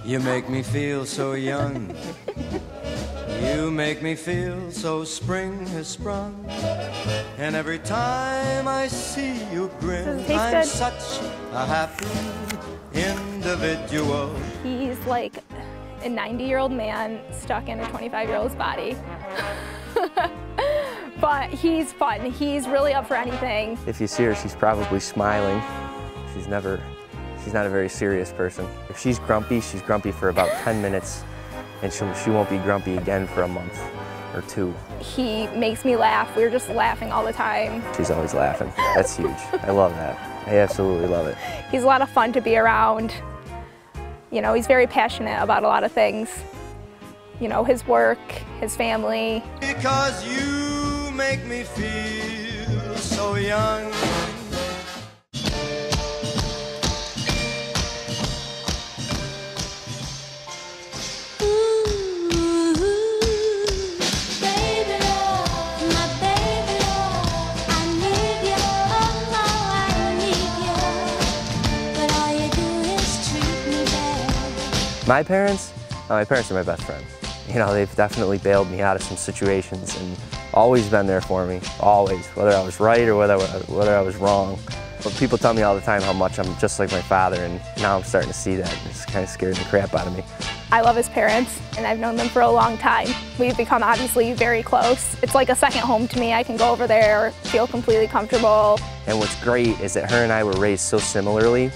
You make me feel so young. You make me feel so spring has sprung. And every time I see you grin, I'm good? such a happy individual. He's like a 90-year-old man stuck in a 25-year-old's body. But he's fun. He's really up for anything. If you see her, she's probably smiling. She's not a very serious person. If she's grumpy for about 10 minutes, and she won't be grumpy again for a month or two. He makes me laugh. We're just laughing all the time. She's always laughing. That's huge. I love that. I absolutely love it. He's a lot of fun to be around. You know, he's very passionate about a lot of things. You know, his work, his family. Because you make me feel so young. My parents are my best friends. You know, they've definitely bailed me out of some situations and always been there for me, always, whether I was right or whether I was wrong. But people tell me all the time how much I'm just like my father, and now I'm starting to see that. It's kind of scaring the crap out of me. I love his parents, and I've known them for a long time. We've become obviously very close. It's like a second home to me. I can go over there, feel completely comfortable. And what's great is that her and I were raised so similarly,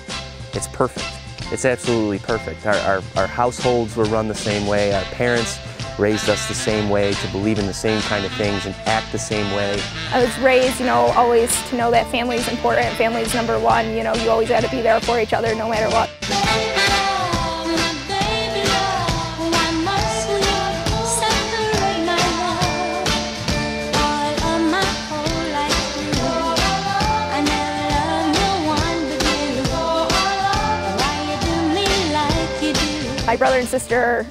it's perfect. It's absolutely perfect. Our households were run the same way. Our parents raised us the same way, to believe in the same kind of things and act the same way. I was raised, you know, always to know that family is important. Family is number one. You know, you always got to be there for each other no matter what. My brother and sister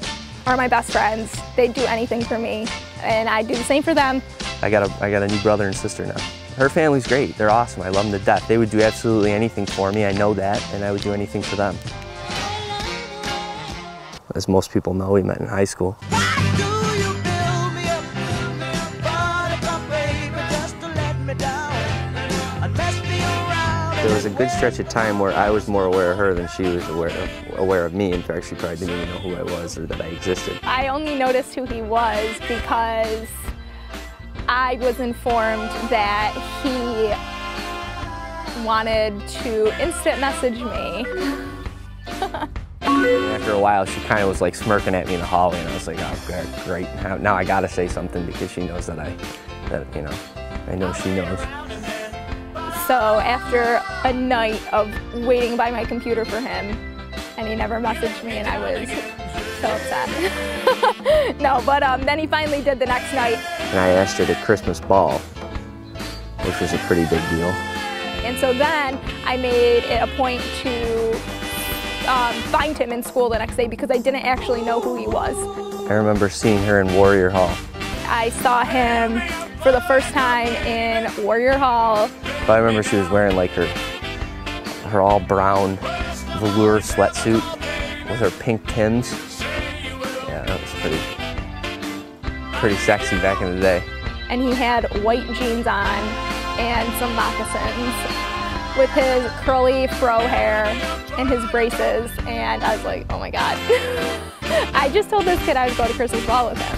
are my best friends. They do anything for me, and I do the same for them. I got a new brother and sister now. Her family's great. They're awesome. I love them to death. They would do absolutely anything for me. I know that, and I would do anything for them. As most people know, we met in high school. There was a good stretch of time where I was more aware of her than she was aware of me. In fact, she probably didn't even know who I was or that I existed. I only noticed who he was because I was informed that he wanted to instant message me. After a while, she kind of was like smirking at me in the hallway, and I was like, oh, great. Now I gotta say something because she knows that you know, I know she knows. So after a night of waiting by my computer for him, and he never messaged me, and I was so upset. No, but then he finally did the next night. And I asked her to Christmas ball, which was a pretty big deal. And so then I made it a point to find him in school the next day because I didn't actually know who he was. I remember seeing her in Warrior Hall. I saw him for the first time in Warrior Hall. But I remember she was wearing like her all brown velour sweatsuit with her pink Timbs. Yeah, that was pretty sexy back in the day. And he had white jeans on and some moccasins with his curly fro hair and his braces, and I was like, oh my God. I just told this kid I would go to Christmas ball with him.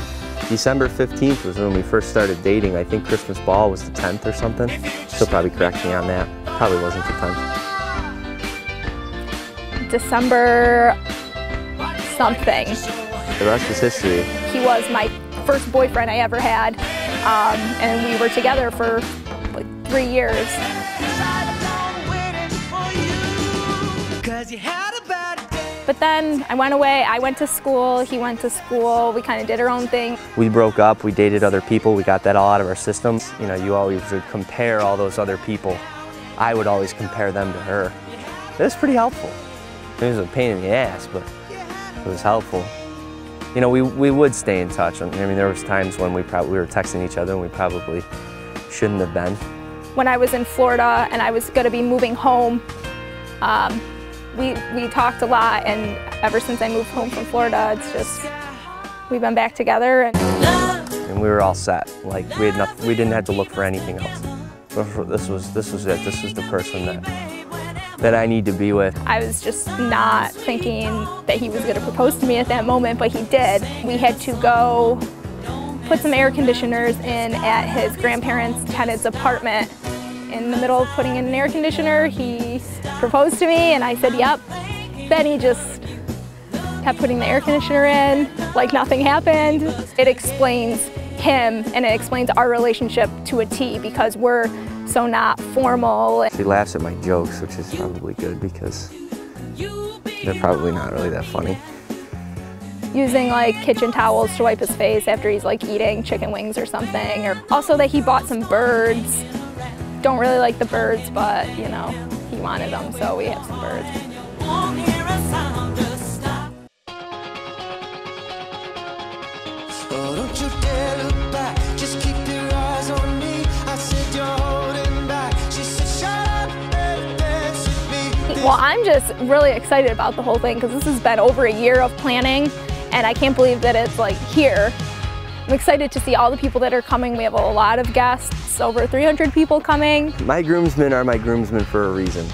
December 15th was when we first started dating. I think Christmas ball was the 10th or something. She'll probably correct me on that. Probably wasn't the 10th. December something. The rest is history. He was my first boyfriend I ever had, and we were together for like 3 years. But then I went away, I went to school, he went to school, we kind of did our own thing. We broke up, we dated other people, we got that all out of our systems. You know, you always would compare all those other people. I would always compare them to her. It was pretty helpful. It was a pain in the ass, but it was helpful. You know, we would stay in touch. I mean, there was times when we were texting each other and we probably shouldn't have been. When I was in Florida and I was going to be moving home, we talked a lot, and ever since I moved home from Florida, it's just, we've been back together. And we were all set. Like we didn't have to look for anything else. This was it. This was the person that I need to be with. I was just not thinking that he was going to propose to me at that moment, but he did. We had to go put some air conditioners in at his grandparents' tenant's apartment. In the middle of putting in an air conditioner, he proposed to me and I said, yep. Then he just kept putting the air conditioner in like nothing happened. It explains him and it explains our relationship to a T because we're so not formal. She laughs at my jokes, which is probably good because they're probably not really that funny. Using like kitchen towels to wipe his face after he's like eating chicken wings or something. Or also that he bought some birds. Don't really like the birds, but you know, he wanted them, so we have some birds. Oh, don't you dare look back, just keep your eyes on me. I said you're holding back. She said shut up and dance with me. Well, I'm just really excited about the whole thing because this has been over a year of planning and I can't believe that it's like here. I'm excited to see all the people that are coming. We have a lot of guests, over 300 people coming. My groomsmen are my groomsmen for a reason.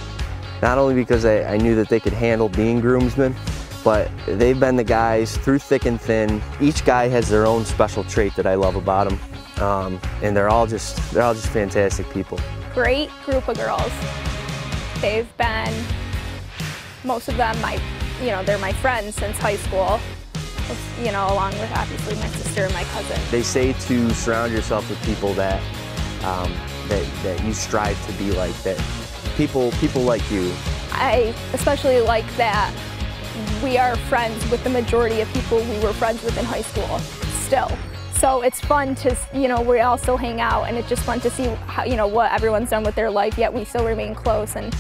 Not only because I knew that they could handle being groomsmen, but they've been the guys through thick and thin. Each guy has their own special trait that I love about them, and they're all just fantastic people. Great group of girls. They've been, most of them, they're my friends since high school. You know, along with obviously my sister and my cousin. They say to surround yourself with people that that you strive to be like, that people like you. I especially like that we are friends with the majority of people we were friends with in high school still. So it's fun to, we all still hang out and it's just fun to see how, what everyone's done with their life, yet we still remain close. And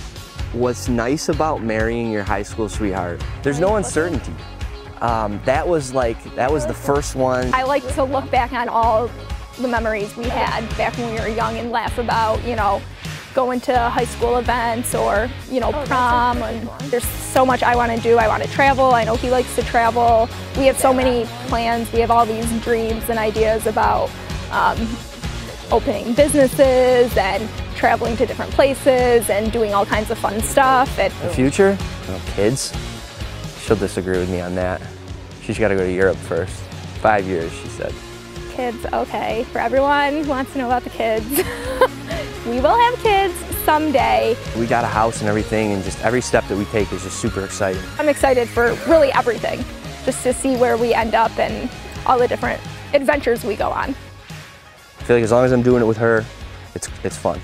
what's nice about marrying your high school sweetheart, there's no uncertainty. That was the first one. I like to look back on all the memories we had back when we were young and laugh about, going to high school events or, prom. And there's so much I want to do. I want to travel. I know he likes to travel. We have so many plans. We have all these dreams and ideas about opening businesses and traveling to different places and doing all kinds of fun stuff. The future? Oh, kids. She'll disagree with me on that. She's got to go to Europe first. 5 years, she said. Kids, okay. For everyone who wants to know about the kids, we will have kids someday. We got a house and everything, and just every step that we take is just super exciting. I'm excited for really everything, just to see where we end up and all the different adventures we go on. I feel like as long as I'm doing it with her, it's fun.